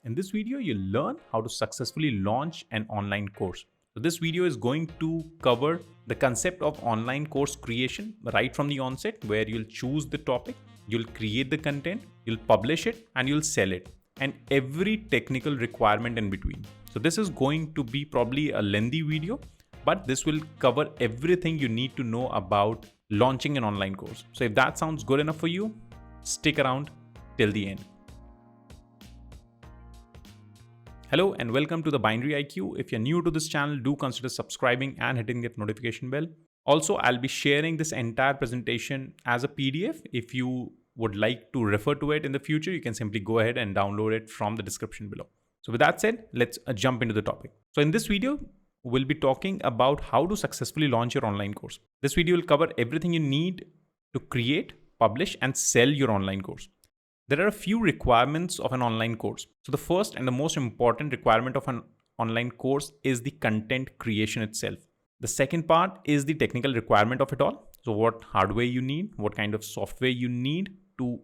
In this video, you'll learn how to successfully launch an online course. So this video is going to cover the concept of online course creation right from the onset, where you'll choose the topic, you'll create the content, you'll publish it, and you'll sell it, and every technical requirement in between. So this is going to be probably a lengthy video, but this will cover everything you need to know about launching an online course. So if that sounds good enough for you, stick around till the end. Hello and welcome to the Binary IQ. If you're new to this channel, do consider subscribing and hitting that notification bell. Also, I'll be sharing this entire presentation as a PDF. If you would like to refer to it in the future, you can simply go ahead and download it from the description below. So with that said, let's jump into the topic. So in this video, we'll be talking about how to successfully launch your online course. This video will cover everything you need to create, publish, and sell your online course. There are a few requirements of an online course. So the first and the most important requirement of an online course is the content creation itself. The second part is the technical requirement of it all. So what hardware you need, what kind of software you need to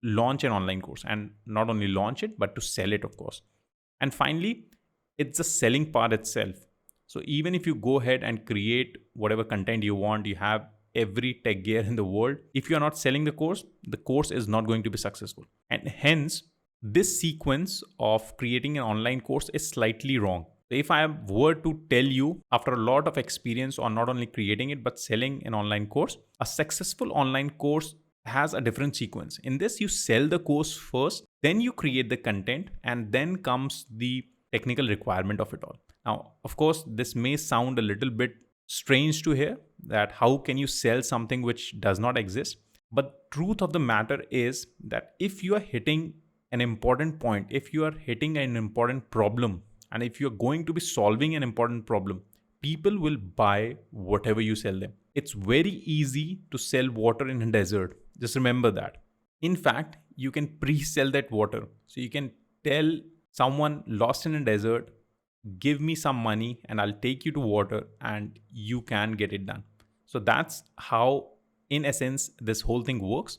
launch an online course, and not only launch it, but to sell it, of course. And finally, it's the selling part itself. So even if you go ahead and create whatever content you want, you have every tech gear in the world, if you are not selling the course is not going to be successful. And hence, this sequence of creating an online course is slightly wrong. If I were to tell you after a lot of experience on not only creating it, but selling an online course, a successful online course has a different sequence. In this, you sell the course first, then you create the content, and then comes the technical requirement of it all. Now, of course, this may sound a little bit strange to hear, that how can you sell something which does not exist? But truth of the matter is that if you are hitting an important point, if you are hitting an important problem, and if you're going to be solving an important problem, people will buy whatever you sell them. It's very easy to sell water in a desert. Just remember that. In fact, you can pre-sell that water. So you can tell someone lost in a desert, give me some money and I'll take you to water, and you can get it done. So that's how, in essence, this whole thing works.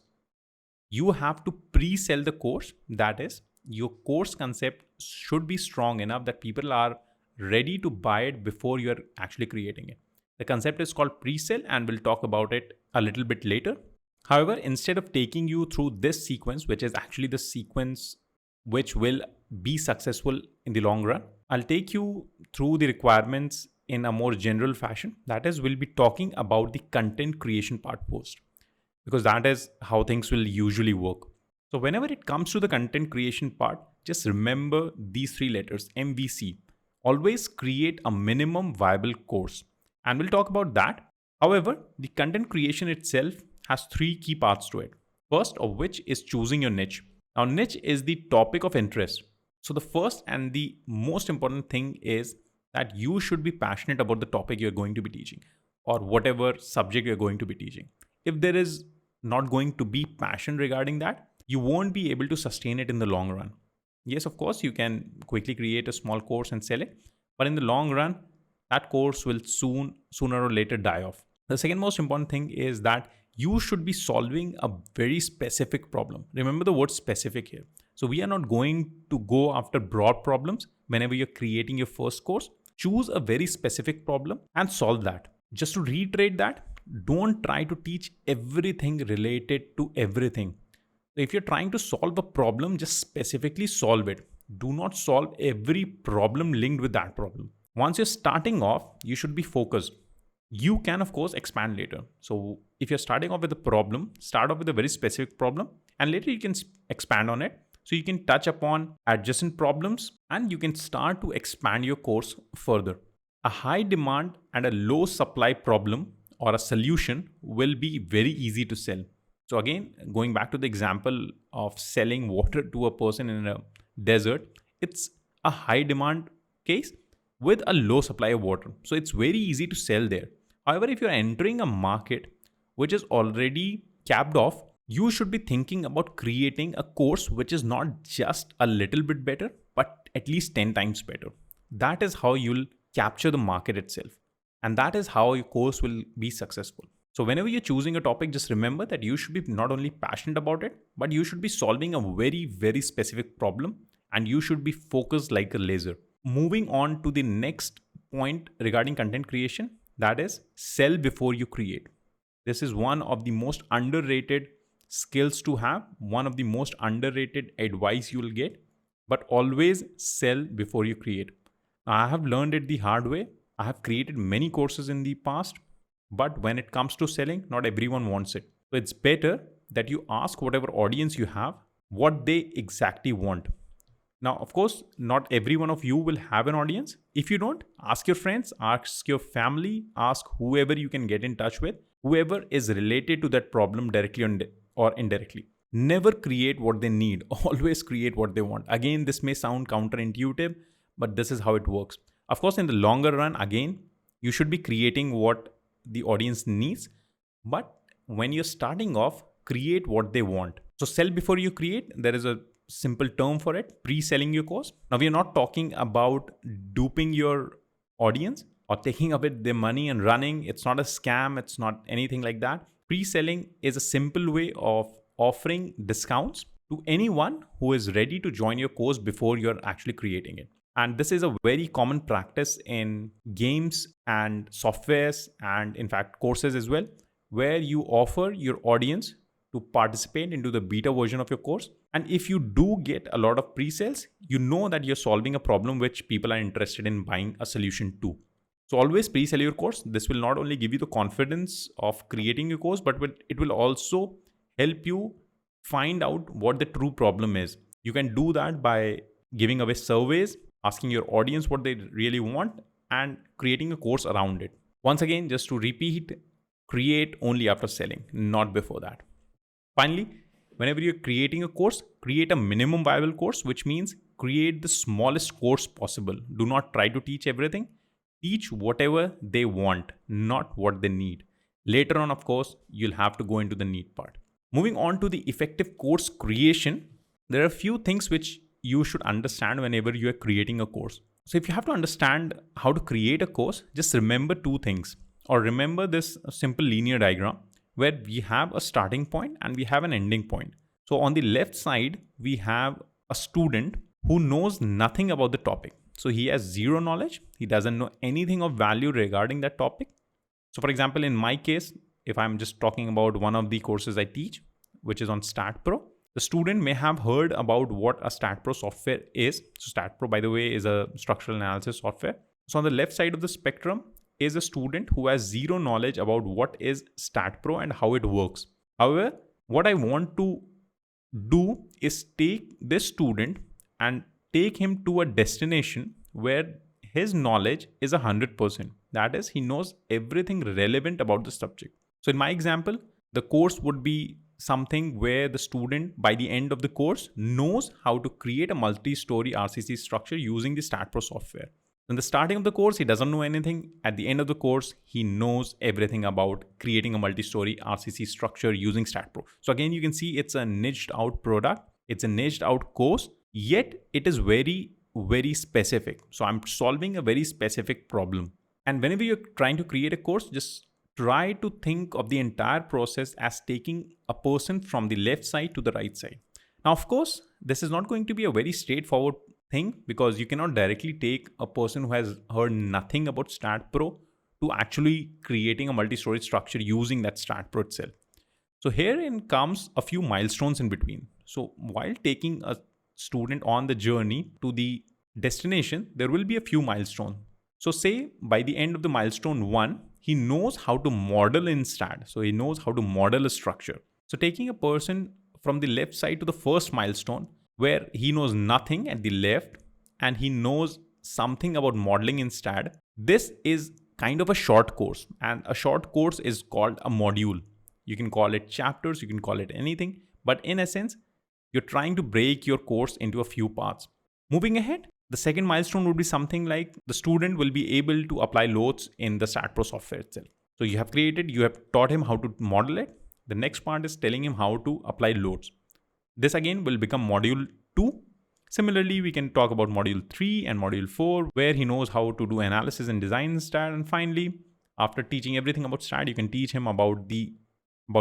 You have to pre-sell the course. That is, your course concept should be strong enough that people are ready to buy it before you're actually creating it. The concept is called pre-sell, and we'll talk about it a little bit later. However, instead of taking you through this sequence, which is actually the sequence which will be successful in the long run, I'll take you through the requirements in a more general fashion. That is, we'll be talking about the content creation part first, because that is how things will usually work. So whenever it comes to the content creation part, just remember these three letters, MVC. Always create a minimum viable course. And we'll talk about that. However, the content creation itself has three key parts to it. First of which is choosing your niche. Now, niche is the topic of interest. So the first and the most important thing is that you should be passionate about the topic you're going to be teaching, or whatever subject you're going to be teaching. If there is not going to be passion regarding that, you won't be able to sustain it in the long run. Yes, of course, you can quickly create a small course and sell it, but in the long run, that course will sooner or later die off. The second most important thing is that you should be solving a very specific problem. Remember the word specific here. So we are not going to go after broad problems whenever you're creating your first course. Choose a very specific problem and solve that. Just to reiterate that, don't try to teach everything related to everything. So if you're trying to solve a problem, just specifically solve it. Do not solve every problem linked with that problem. Once you're starting off, you should be focused. You can, of course, expand later. So if you're starting off with a problem, start off with a very specific problem, and later you can expand on it. So you can touch upon adjacent problems, and you can start to expand your course further. A high demand and a low supply problem or a solution will be very easy to sell. So again, going back to the example of selling water to a person in a desert, it's a high demand case with a low supply of water. So it's very easy to sell there. However, if you're entering a market which is already capped off, you should be thinking about creating a course which is not just a little bit better, but at least 10 times better. That is how you'll capture the market itself. And that is how your course will be successful. So whenever you're choosing a topic, just remember that you should be not only passionate about it, but you should be solving a very, very specific problem and you should be focused like a laser. Moving on to the next point regarding content creation, that is sell before you create. This is one of the most underrated skills to have, one of the most underrated advice you'll get, but always sell before you create. Now, I have learned it the hard way. I have created many courses in the past, but when it comes to selling, not everyone wants it. So it's better that you ask whatever audience you have what they exactly want. Now, of course, not every one of you will have an audience. If you don't, ask your friends, ask your family, ask whoever you can get in touch with, whoever is related to that problem directly or indirectly. Never create what they need, always create what they want. Again, this may sound counterintuitive, but this is how it works. Of course, in the longer run, again, you should be creating what the audience needs. But when you're starting off, create what they want. So sell before you create. There is a simple term for it, pre-selling your course. Now, we are not talking about duping your audience or taking away their money and running. It's not a scam. It's not anything like that. Pre-selling is a simple way of offering discounts to anyone who is ready to join your course before you're actually creating it. And this is a very common practice in games and softwares and in fact courses as well, where you offer your audience to participate into the beta version of your course. And if you do get a lot of pre-sales, you know that you're solving a problem which people are interested in buying a solution to. So always pre-sell your course. This will not only give you the confidence of creating your course, but it will also help you find out what the true problem is. You can do that by giving away surveys, asking your audience what they really want, and creating a course around it. Once again, just to repeat, create only after selling, not before that. Finally, whenever you're creating a course, create a minimum viable course, which means create the smallest course possible. Do not try to teach everything. Teach whatever they want, not what they need. Later on, of course, you'll have to go into the need part. Moving on to the effective course creation, there are a few things which you should understand whenever you are creating a course. So if you have to understand how to create a course, just remember two things, or remember this simple linear diagram where we have a starting point and we have an ending point. So on the left side, we have a student who knows nothing about the topic. So he has zero knowledge. He doesn't know anything of value regarding that topic. So for example, in my case, if I'm just talking about one of the courses I teach, which is on StatPro, the student may have heard about what a StatPro software is. So StatPro, by the way, is a structural analysis software. So on the left side of the spectrum is a student who has zero knowledge about what is StatPro and how it works. However, what I want to do is take this student and take him to a destination where his knowledge is 100%. That is, he knows everything relevant about the subject. So in my example, the course would be something where the student by the end of the course knows how to create a multi-story RCC structure using the StatPro software. In the starting of the course, he doesn't know anything. At the end of the course, he knows everything about creating a multi-story RCC structure using StatPro. So again, you can see it's a niched out product. It's a niched out course, yet it is very, very specific. So I'm solving a very specific problem. And whenever you're trying to create a course, just try to think of the entire process as taking a person from the left side to the right side. Now, of course, this is not going to be a very straightforward thing because you cannot directly take a person who has heard nothing about StatPro to actually creating a multi-story structure using that StatPro itself. So herein comes a few milestones in between. So while taking a student on the journey to the destination, there will be a few milestones. So say by the end of the milestone 1, he knows how to model in Stat. So he knows how to model a structure. So taking a person from the left side to the first milestone where he knows nothing at the left and he knows something about modeling in Stat, this is kind of a short course, and a short course is called a module. You can call it chapters, you can call it anything, but in essence, you're trying to break your course into a few parts. Moving ahead, the second milestone would be something like the student will be able to apply loads in the StatPro software itself. So you have taught him how to model it. The next part is telling him how to apply loads. This again will become module 2. Similarly, we can talk about module 3 and module 4, where he knows how to do analysis and design in Stat. And finally, after teaching everything about Stat, you can teach him about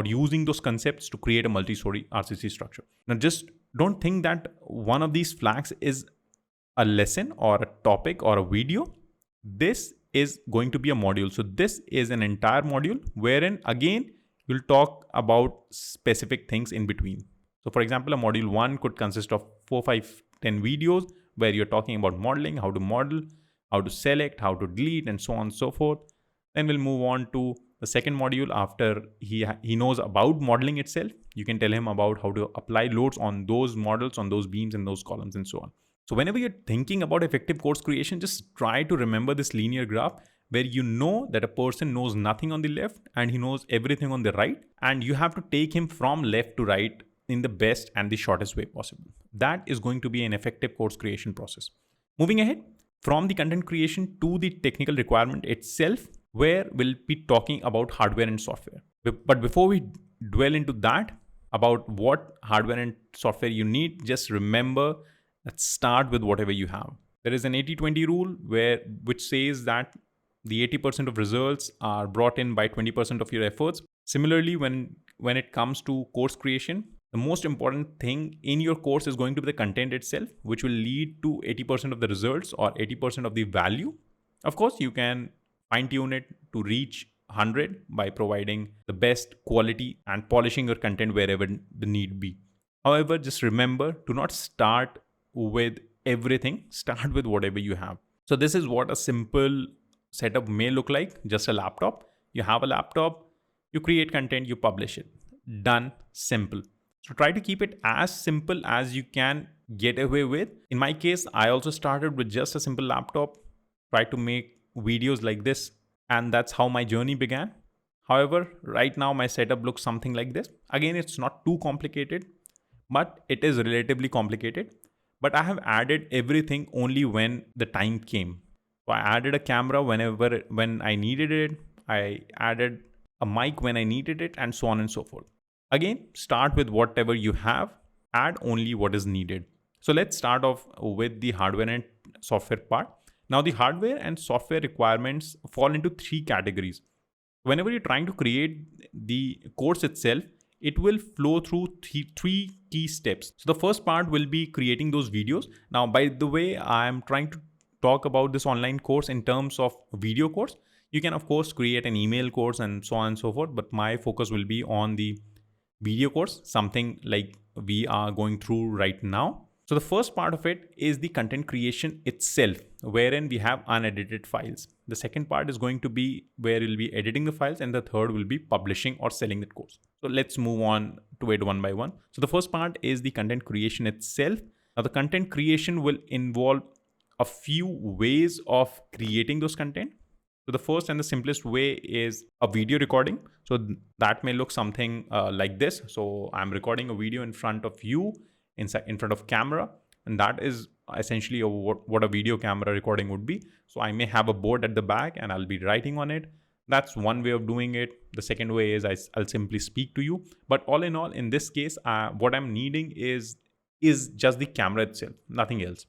using those concepts to create a multi-story RCC structure. Now, just don't think that one of these flags is a lesson or a topic or a video. This is going to be a module. So this is an entire module wherein again you'll talk about specific things in between. So for example, a module 1 could consist of 4, 5, 10 videos where you're talking about modeling, how to model, how to select, how to delete, and so on and so forth. Then we'll move on to the second module. After he knows about modeling itself, you can tell him about how to apply loads on those models, on those beams and those columns and so on. So whenever you're thinking about effective course creation, just try to remember this linear graph where you know that a person knows nothing on the left and he knows everything on the right, and you have to take him from left to right in the best and the shortest way possible. That is going to be an effective course creation process. Moving ahead, from the content creation to the technical requirement itself, where we'll be talking about hardware and software. But before we dwell into that, about what hardware and software you need, just remember, let's start with whatever you have. There is an 80-20 rule which says that the 80% of results are brought in by 20% of your efforts. Similarly, when it comes to course creation, the most important thing in your course is going to be the content itself, which will lead to 80% of the results or 80% of the value. Of course, you can fine-tune it to reach 100 by providing the best quality and polishing your content wherever the need be. However, just remember to not start with everything. Start with whatever you have. So this is what a simple setup may look like. Just a laptop. You have a laptop, you create content, you publish it. Done. Simple. So try to keep it as simple as you can get away with. In my case, I also started with just a simple laptop, tried to make videos like this, and that's how my journey began. However, right now my setup looks something like this. Again, it's not too complicated, but it is relatively complicated. But I have added everything only when the time came. So I added a camera when I needed it. I added a mic when I needed it, and so on and so forth. Again, start with whatever you have, add only what is needed. So let's start off with the hardware and software part. Now, the hardware and software requirements fall into 3 categories. Whenever you're trying to create the course itself, it will flow through three key steps. So the first part will be creating those videos. Now, by the way, I'm trying to talk about this online course in terms of video course. You can, of course, create an email course and so on and so forth, but my focus will be on the video course, something like we are going through right now. So the first part of it is the content creation itself, wherein we have unedited files. The second part is going to be where we'll be editing the files, and the third will be publishing or selling that course. So let's move on to it one by one. So the first part is the content creation itself. Now the content creation will involve a few ways of creating those content. So the first and the simplest way is a video recording. So that may look something like this. So I'm recording a video in front of you, in front of camera, and that is essentially what a video camera recording would be. So I may have a board at the back and I'll be writing on it. That's one way of doing it. The second way is I'll simply speak to you. But all in all, in this case, what I'm needing is just the camera itself, nothing else.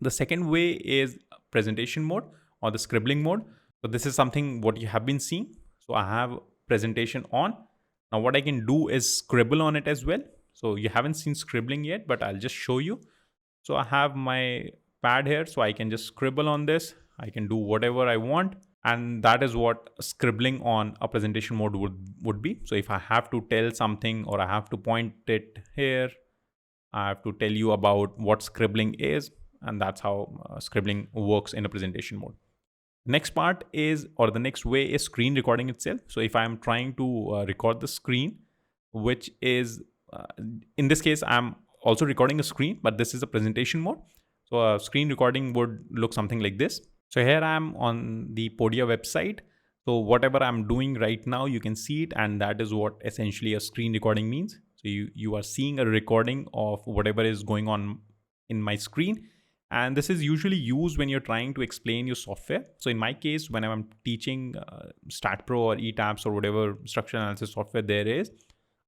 The second way is presentation mode or the scribbling mode. So this is something what you have been seeing. So I have presentation on. Now what I can do is scribble on it as well. So you haven't seen scribbling yet, but I'll just show you. So I have my pad here, so I can just scribble on this. I can do whatever I want. And that is what scribbling on a presentation mode would be. So if I have to tell something or I have to point it here, I have to tell you about what scribbling is. And that's how scribbling works in a presentation mode. Next part is, or the next way is screen recording itself. So if I'm trying to record the screen, which is, in this case, I'm also recording a screen, but this is a presentation mode. So a screen recording would look something like this. So here I am on the Podia website. So whatever I'm doing right now, you can see it. And that is what essentially a screen recording means. So you are seeing a recording of whatever is going on in my screen. And this is usually used when you're trying to explain your software. So in my case, when I'm teaching StatPro or eTabs or whatever structural analysis software there is,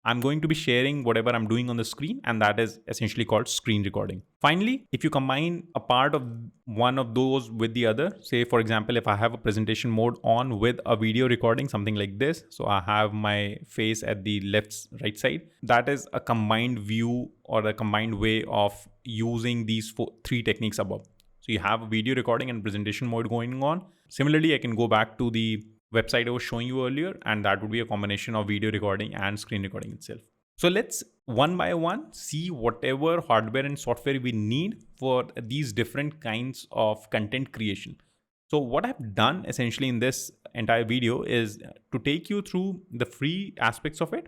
I'm going to be sharing whatever I'm doing on the screen, and that is essentially called screen recording. Finally, if you combine a part of one of those with the other, say for example, if I have a presentation mode on with a video recording, something like this. So I have my face at the right side. That is a combined view or a combined way of using these three techniques above. So you have a video recording and presentation mode going on. Similarly, I can go back to the website I was showing you earlier, and that would be a combination of video recording and screen recording itself. So let's one by one see whatever hardware and software we need for these different kinds of content creation. So what I've done essentially in this entire video is to take you through the free aspects of it,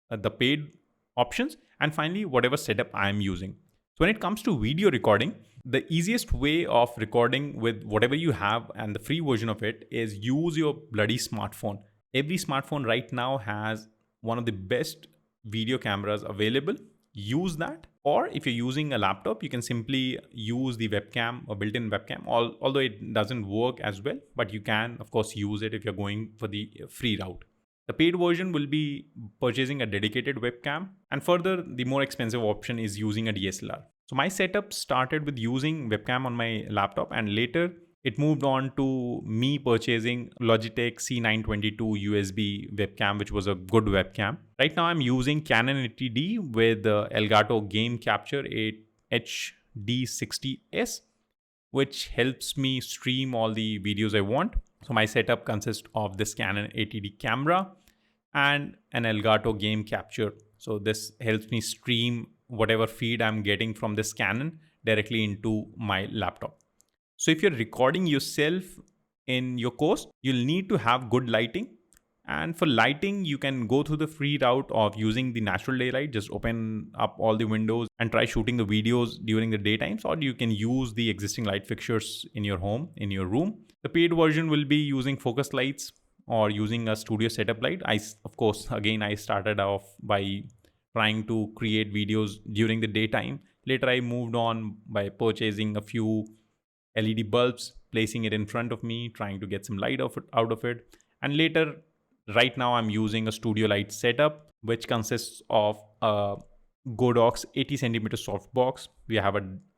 the paid options, and finally whatever setup I'm using. So when it comes to video recording, the easiest way of recording with whatever you have and the free version of it is use your bloody smartphone. Every smartphone right now has one of the best video cameras available. Use that. Or if you're using a laptop, you can simply use the webcam or built-in webcam, although it doesn't work as well, but you can of course use it if you're going for the free route. The paid version will be purchasing a dedicated webcam, and further the more expensive option is using a DSLR. So my setup started with using webcam on my laptop, and later it moved on to me purchasing Logitech C922 USB webcam, which was a good webcam. Right now I'm using Canon 80D with the Elgato Game Capture 8 HD60S, which helps me stream all the videos I want. So my setup consists of this Canon 80D camera and an Elgato Game Capture. So this helps me stream whatever feed I'm getting from this Canon directly into my laptop. So if you're recording yourself in your course, you'll need to have good lighting. And for lighting, you can go through the free route of using the natural daylight. Just open up all the windows and try shooting the videos during the daytimes, or you can use the existing light fixtures in your home, in your room. The paid version will be using focus lights or using a studio setup light. I started off by trying to create videos during the daytime. Later, I moved on by purchasing a few LED bulbs, placing it in front of me, trying to get some light out of it. And later, right now, I'm using a studio light setup, which consists of a Godox 80 centimeter softbox.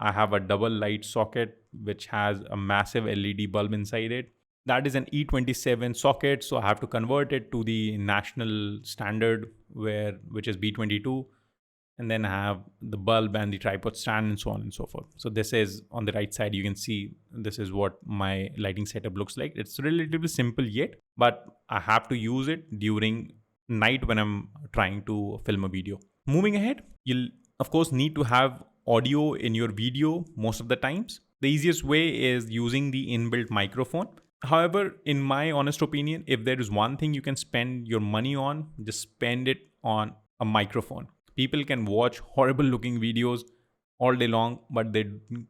I have a double light socket, which has a massive LED bulb inside it. That is an E27 socket, so I have to convert it to the national standard, which is B22. And then I have the bulb and the tripod stand and so on and so forth. So this is on the right side. You can see this is what my lighting setup looks like. It's relatively simple yet, but I have to use it during night when I'm trying to film a video. Moving ahead, you'll of course need to have audio in your video most of the times. The easiest way is using the inbuilt microphone. However, in my honest opinion, if there is one thing you can spend your money on, just spend it on a microphone. People can watch horrible looking videos all day long, but they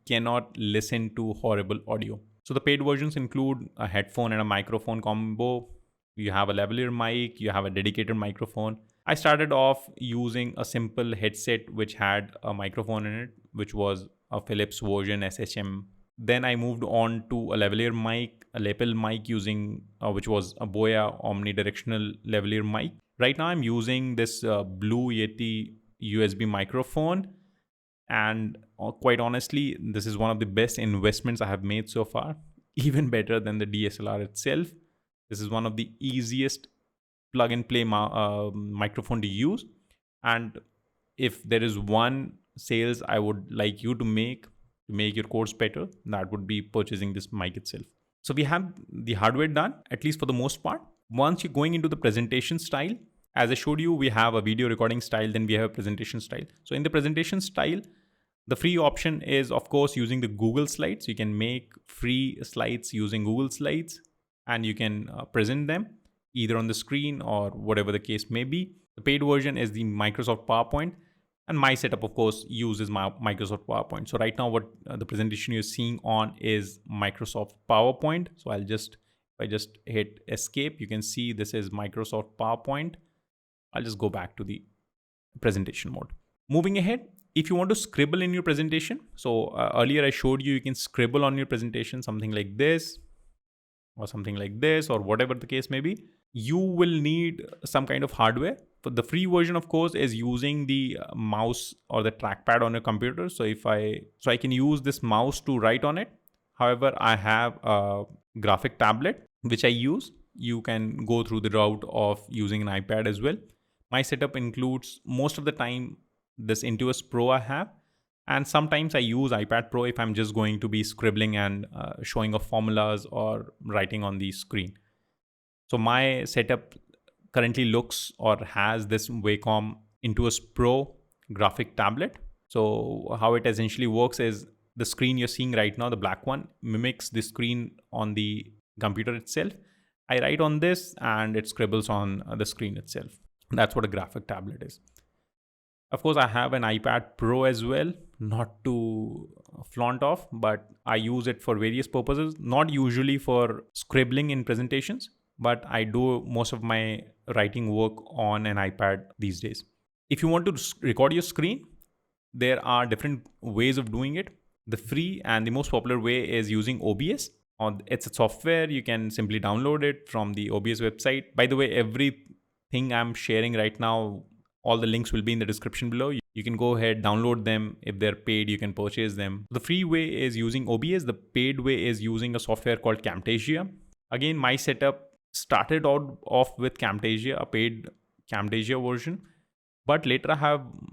cannot listen to horrible audio. So the paid versions include a headphone and a microphone combo. You have a lavalier mic, you have a dedicated microphone. I started off using a simple headset which had a microphone in it, which was a Philips version SHM. Then I moved on to a lavalier mic, a lapel mic using, which was a Boya omnidirectional lavalier mic. Right now I'm using this Blue Yeti USB microphone, and quite honestly, this is one of the best investments I have made so far, even better than the DSLR itself. This is one of the easiest plug and play microphone to use, and if there is one sales I would like you to make your course better, that would be purchasing this mic itself. So we have the hardware done, at least for the most part. Once you're going into the presentation style, as I showed you, we have a video recording style, then we have a presentation style. So in the presentation style, the free option is of course using the Google Slides. You can make free slides using Google Slides, and you can present them either on the screen or whatever the case may be. The paid version is the Microsoft PowerPoint, and my setup of course uses my Microsoft PowerPoint. So right now what the presentation you're seeing on is Microsoft PowerPoint. So if I just hit escape, you can see this is Microsoft PowerPoint. I'll just go back to the presentation mode. Moving ahead, if you want to scribble in your presentation, so earlier I showed you can scribble on your presentation, something like this or something like this or whatever the case may be. You will need some kind of hardware. The free version, of course, is using the mouse or the trackpad on your computer. So I can use this mouse to write on it. However, I have a graphic tablet which I use. You can go through the route of using an iPad as well. My setup includes most of the time this Intuos Pro I have, and sometimes I use iPad Pro if I'm just going to be scribbling and showing off formulas or writing on the screen. So my setup currently looks or has this Wacom Intuos Pro graphic tablet. So how it essentially works is the screen you're seeing right now, the black one, mimics the screen on the computer itself. I write on this and it scribbles on the screen itself. That's what a graphic tablet is. Of course, I have an iPad Pro as well, not to flaunt off, but I use it for various purposes, not usually for scribbling in presentations, but I do most of my writing work on an iPad these days. If you want to record your screen, there are different ways of doing it. The free and the most popular way is using OBS. It's a software. You can simply download it from the OBS website. By the way, everything I'm sharing right now, all the links will be in the description below. You can go ahead, download them. If they're paid, you can purchase them. The free way is using OBS. The paid way is using a software called Camtasia. Again, my setup started out off with Camtasia, a paid Camtasia version. But later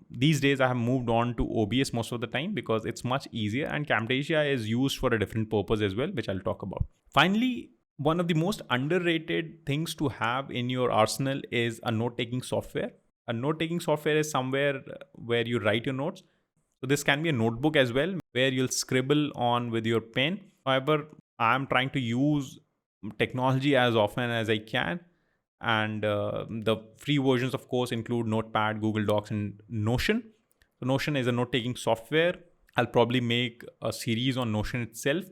these days I have moved on to OBS most of the time because it's much easier, and Camtasia is used for a different purpose as well, which I'll talk about. Finally, one of the most underrated things to have in your arsenal is a note-taking software. A note-taking software is somewhere where you write your notes. So this can be a notebook as well, where you'll scribble on with your pen. However, I'm trying to use technology as often as I can. And the free versions, of course, include Notepad, Google Docs, and Notion. So Notion is a note-taking software. I'll probably make a series on Notion itself.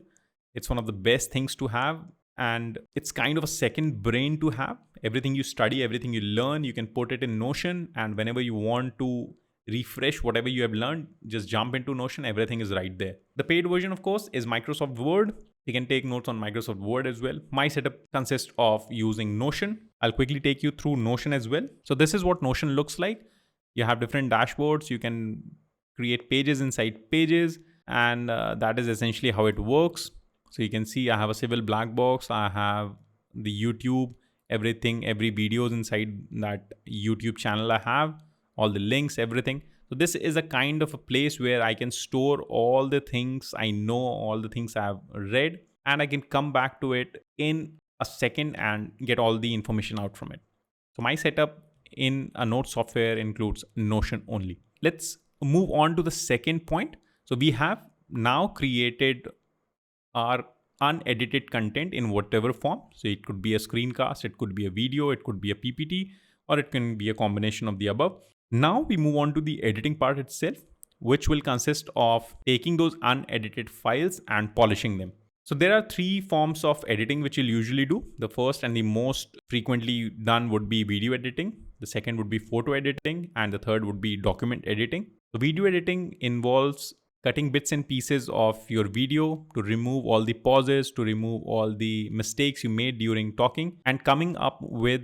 It's one of the best things to have. And it's kind of a second brain to have. Everything you study, everything you learn, you can put it in Notion. And whenever you want to refresh whatever you have learned, just jump into Notion. Everything is right there. The paid version, of course, is Microsoft Word. You can take notes on Microsoft Word as well. My setup consists of using Notion. I'll quickly take you through Notion as well. So this is what Notion looks like. You have different dashboards. You can create pages inside pages, and that is essentially how it works. So you can see I have a civil black box. I have the YouTube, everything, every videos inside that YouTube channel I have, all the links, everything. So this is a kind of a place where I can store all the things I know, all the things I've read, and I can come back to it in a second and get all the information out from it. So my setup in a note software includes Notion only. Let's move on to the second point. So we have now created our unedited content in whatever form. So it could be a screencast, it could be a video, it could be a PPT, or it can be a combination of the above. Now we move on to the editing part itself, which will consist of taking those unedited files and polishing them. So there are three forms of editing which you'll usually do. The first and the most frequently done would be video editing. The second would be photo editing, and the third would be document editing. So video editing involves cutting bits and pieces of your video to remove all the pauses, to remove all the mistakes you made during talking, and coming up with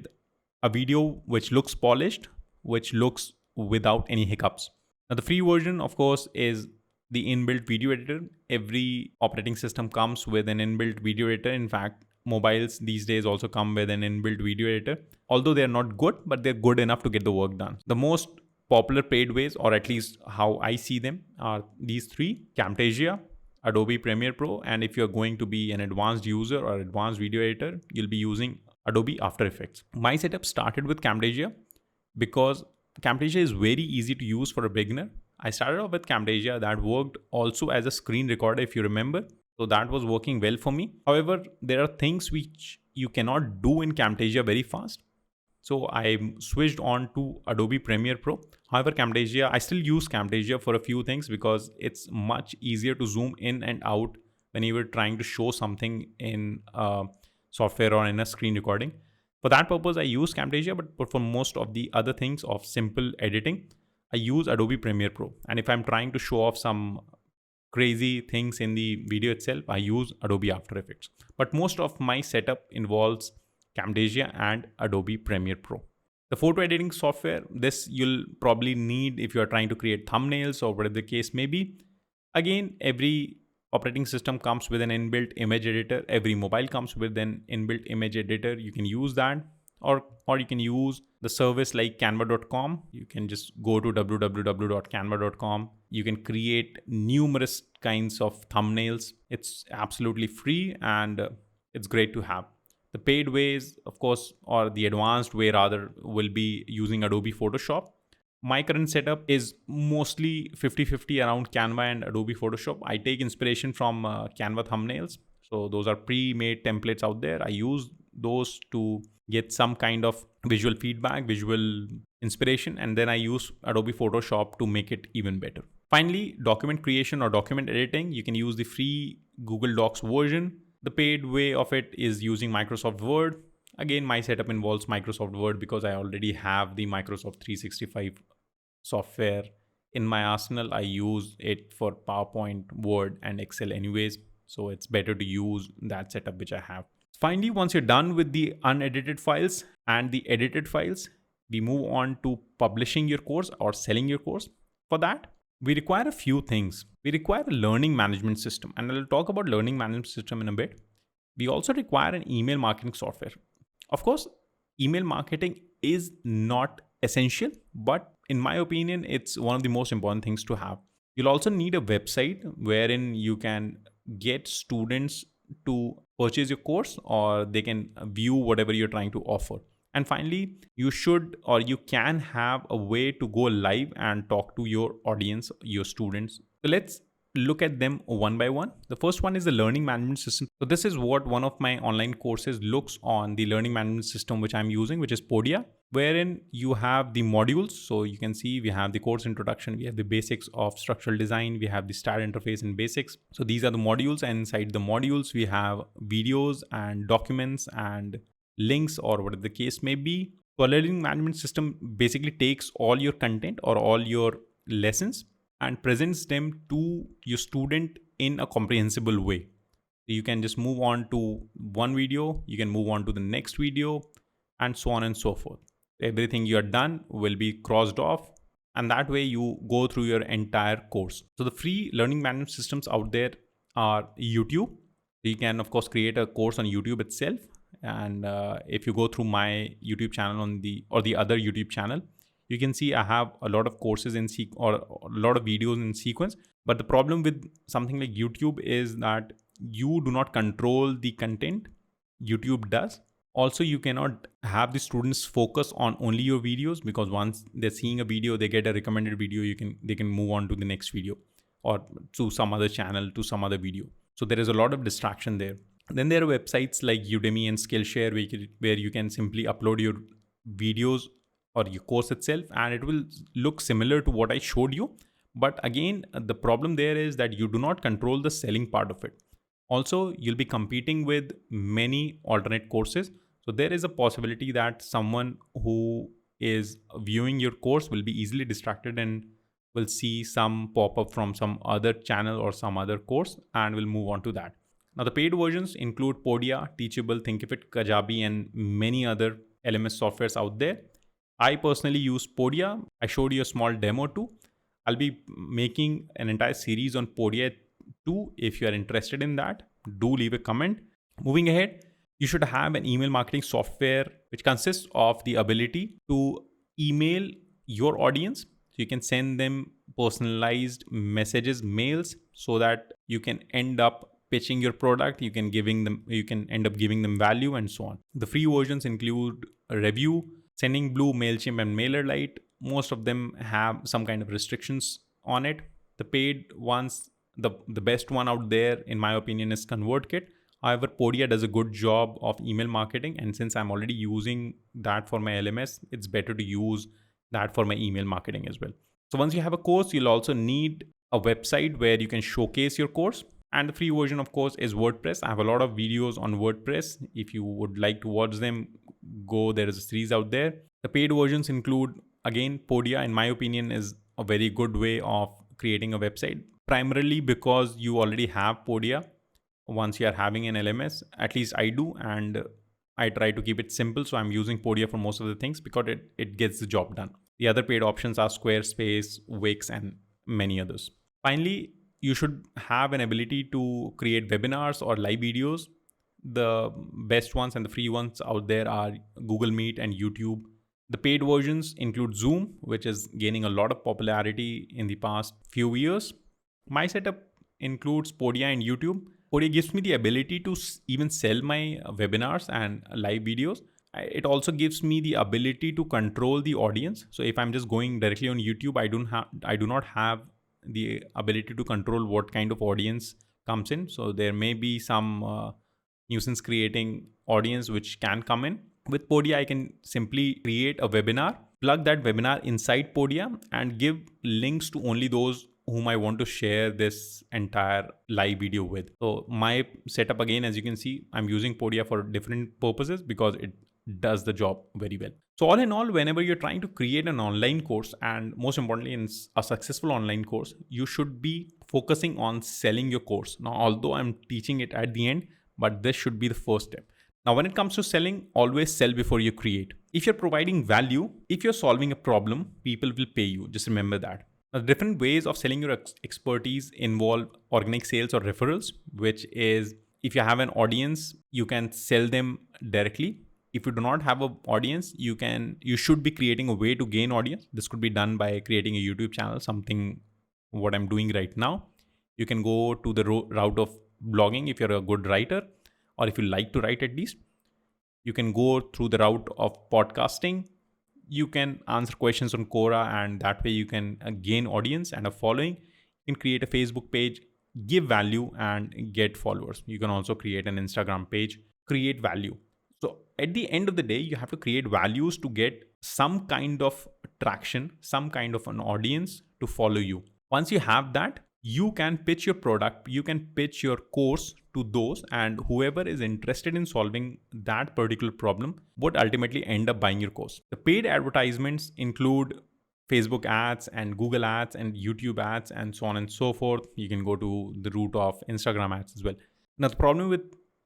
a video which looks polished, which looks without any hiccups. Now the free version, of course, is the inbuilt video editor. Every operating system comes with an inbuilt video editor. In fact, mobiles these days also come with an inbuilt video editor. Although they're not good, but they're good enough to get the work done. The most popular paid ways, or at least how I see them, are these three: Camtasia, Adobe Premiere Pro, and if you're going to be an advanced user or advanced video editor, you'll be using Adobe After Effects. My setup started with Camtasia because Camtasia is very easy to use for a beginner. I started off with Camtasia. That worked also as a screen recorder, if you remember. So that was working well for me. However, there are things which you cannot do in Camtasia very fast. So I switched on to Adobe Premiere Pro. However, Camtasia, I still use Camtasia for a few things because it's much easier to zoom in and out when you were trying to show something in software or in a screen recording. For that purpose, I use Camtasia, but for most of the other things of simple editing, I use Adobe Premiere Pro. And if I'm trying to show off some crazy things in the video itself, I use Adobe After Effects. But most of my setup involves Camtasia and Adobe Premiere Pro. The photo editing software, this you'll probably need if you're trying to create thumbnails or whatever the case may be. Again, every operating system comes with an inbuilt image editor. Every mobile comes with an inbuilt image editor. You can use that, or you can use the service like canva.com. You can just go to www.canva.com. You can create numerous kinds of thumbnails. It's absolutely free, and it's great to have. The paid ways, of course, or the advanced way rather, will be using Adobe Photoshop. My current setup is mostly 50-50 around Canva and Adobe Photoshop. I take inspiration from Canva thumbnails. So those are pre-made templates out there. I use those to get some kind of visual feedback, visual inspiration, and then I use Adobe Photoshop to make it even better. Finally, document creation or document editing. You can use the free Google Docs version. The paid way of it is using Microsoft Word. Again, my setup involves Microsoft Word because I already have the Microsoft 365 software in my arsenal. I use it for PowerPoint, Word, and Excel anyways. So it's better to use that setup which I have. Finally, once you're done with the unedited files and the edited files, we move on to publishing your course or selling your course. For that, we require a few things. We require a learning management system, and I'll talk about learning management system in a bit. We also require an email marketing software. Of course, email marketing is not essential, but in my opinion, it's one of the most important things to have. You'll also need a website wherein you can get students to purchase your course, or they can view whatever you're trying to offer. And finally, you should, or you can have a way to go live and talk to your audience, your students. So let's look at them one by one. The first one is the learning management system. So this is what one of my online courses looks on, the learning management system which I'm using, which is Podia, wherein you have the modules. So you can see we have the course introduction, we have the basics of structural design, we have the start interface and basics. So these are the modules, and inside the modules we have videos and documents and links or whatever the case may be. So a learning management system basically takes all your content or all your lessons and presents them to your student in a comprehensible way. You can just move on to one video, you can move on to the next video, and so on and so forth. Everything you are done will be crossed off, and that way you go through your entire course. So the free learning management systems out there are YouTube. You can of course create a course on YouTube itself, and if you go through my YouTube channel on the other YouTube channel, you can see I have a lot of courses or a lot of videos in sequence. But the problem with something like YouTube is that you do not control the content. YouTube does. Also, you cannot have the students focus on only your videos, because once they're seeing a video, they get a recommended video, they can move on to the next video or to some other channel, to some other video. So there is a lot of distraction there. Then there are websites like Udemy and Skillshare where you can simply upload your videos or your course itself, and it will look similar to what I showed you. But again, the problem there is that you do not control the selling part of it. Also, you'll be competing with many alternate courses. So there is a possibility that someone who is viewing your course will be easily distracted and will see some pop-up from some other channel or some other course and will move on to that. Now, the paid versions include Podia, Teachable, Thinkific, Kajabi, and many other LMS softwares out there. I personally use Podia. I showed you a small demo too. I'll be making an entire series on Podia too. If you are interested in that, do leave a comment. Moving ahead, you should have an email marketing software which consists of the ability to email your audience. So you can send them personalized messages, mails, so that you can end up pitching your product. You can end up giving them value, and so on. The free versions include a review, Sending Blue, MailChimp, and MailerLite. Most of them have some kind of restrictions on it. The paid ones, the best one out there, in my opinion, is ConvertKit. However, Podia does a good job of email marketing, and since I'm already using that for my LMS, it's better to use that for my email marketing as well. So once you have a course, you'll also need a website where you can showcase your course. And the free version, of course, is WordPress. I have a lot of videos on WordPress. If you would like to watch them, there is a series out there. The paid versions include, again, Podia, in my opinion, is a very good way of creating a website, primarily because you already have Podia once you are having an LMS. At least I do, and I try to keep it simple. So I'm using Podia for most of the things because it gets the job done. The other paid options are Squarespace, Wix, and many others. Finally, you should have an ability to create webinars or live videos. The best ones and the free ones out there are Google Meet and YouTube. The paid versions include Zoom, which is gaining a lot of popularity in the past few years. My setup includes Podia and YouTube. Podia gives me the ability to even sell my webinars and live videos. It also gives me the ability to control the audience. So if I'm just going directly on YouTube, I do not have the ability to control what kind of audience comes in. So there may be some nuisance creating audience which can come in. With Podia, I can simply create a webinar, plug that webinar inside Podia, and give links to only those whom I want to share this entire live video with. So my setup, again, as you can see, I'm using Podia for different purposes because it does the job very well. So all in all, whenever you're trying to create an online course, and most importantly in a successful online course, you should be focusing on selling your course. Now, although I'm teaching it at the end, but this should be the first step. Now, when it comes to selling, always sell before you create. If you're providing value, if you're solving a problem, people will pay you. Just remember that. Now, different ways of selling your expertise involve organic sales or referrals, which is if you have an audience, you can sell them directly. If you do not have an audience, you should be creating a way to gain audience. This could be done by creating a YouTube channel, something what I'm doing right now. You can go to the route of blogging if you're a good writer, or if you like to write at least. You can go through the route of podcasting. You can answer questions on Quora, and that way you can gain audience and a following. You can create a Facebook page, give value, and get followers. You can also create an Instagram page, create value. So at the end of the day, you have to create values to get some kind of traction, some kind of an audience to follow you. Once you have that, you can pitch your product, you can pitch your course to those, and whoever is interested in solving that particular problem would ultimately end up buying your course. The paid advertisements include Facebook ads and Google ads and YouTube ads and so on and so forth. You can go to the route of Instagram ads as well. Now, the problem with,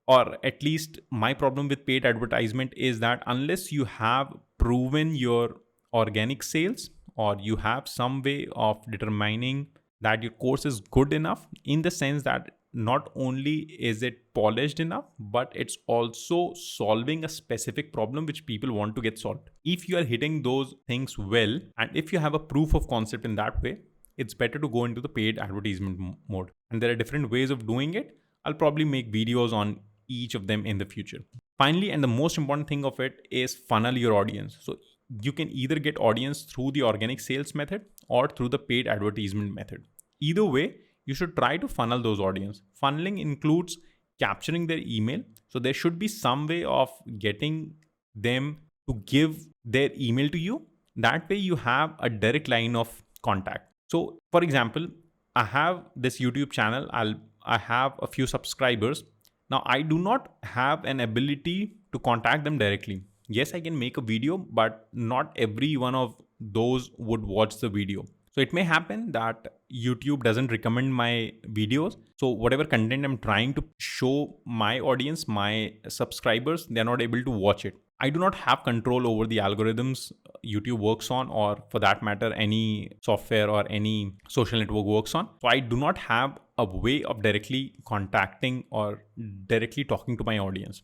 or at least my problem with paid advertisement is that unless you have proven your organic sales, or you have some way of determining that your course is good enough, in the sense that not only is it polished enough, but it's also solving a specific problem which people want to get solved. If you are hitting those things well, and if you have a proof of concept in that way, it's better to go into the paid advertisement mode. And there are different ways of doing it. I'll probably make videos on each of them in the future. Finally, and the most important thing of it is funnel your audience. So you can either get audience through the organic sales method or through the paid advertisement method. Either way, you should try to funnel those audience. Funneling includes capturing their email. So there should be some way of getting them to give their email to you. That way you have a direct line of contact. So for example, I have this YouTube channel. I have a few subscribers. Now, I do not have an ability to contact them directly. Yes, I can make a video, but not every one of those would watch the video. So it may happen that YouTube doesn't recommend my videos. So whatever content I'm trying to show my audience, my subscribers, they're not able to watch it. I do not have control over the algorithms YouTube works on, or for that matter, any software or any social network works on. So I do not have a way of directly contacting or directly talking to my audience.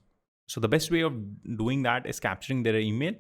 So the best way of doing that is capturing their email,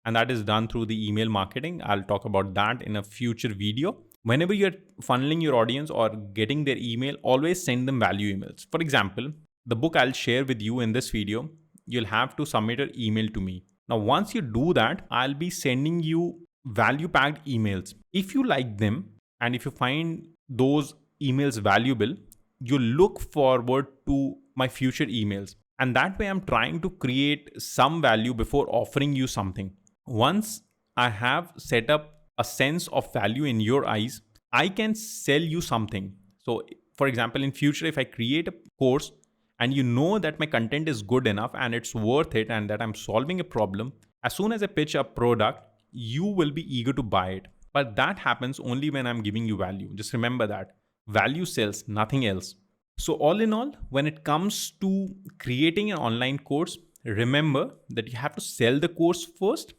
and that is done through the email marketing. I'll talk about that in a future video. Whenever you're funneling your audience or getting their email, always send them value emails. For example, the book I'll share with you in this video, you'll have to submit an email to me. Now, once you do that, I'll be sending you value-packed emails. If you like them, and if you find those emails valuable, you look forward to my future emails. And that way I'm trying to create some value before offering you something. Once I have set up a sense of value in your eyes, I can sell you something. So for example, in future, if I create a course and you know that my content is good enough and it's worth it and that I'm solving a problem, as soon as I pitch a product, you will be eager to buy it. But that happens only when I'm giving you value. Just remember that. Value sells, nothing else. So all in all, when it comes to creating an online course, remember that you have to sell the course first,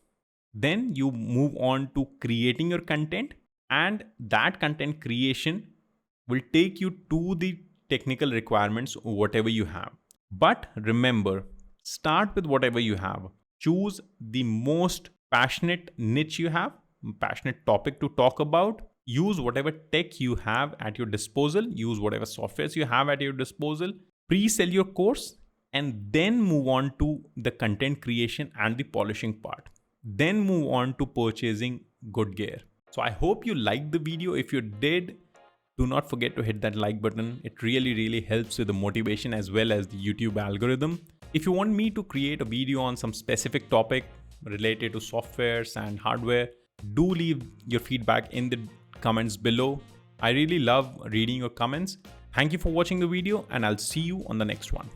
then you move on to creating your content, and that content creation will take you to the technical requirements, whatever you have. But remember, start with whatever you have. Choose the most passionate niche you have, passionate topic to talk about. Use whatever tech you have at your disposal, use whatever softwares you have at your disposal, pre-sell your course, and then move on to the content creation and the polishing part. Then move on to purchasing good gear. So I hope you liked the video. If you did, do not forget to hit that like button. It really helps with the motivation as well as the YouTube algorithm. If you want me to create a video on some specific topic related to softwares and hardware, do leave your feedback in the comments below. I really love reading your comments. Thank you for watching the video, and I'll see you on the next one.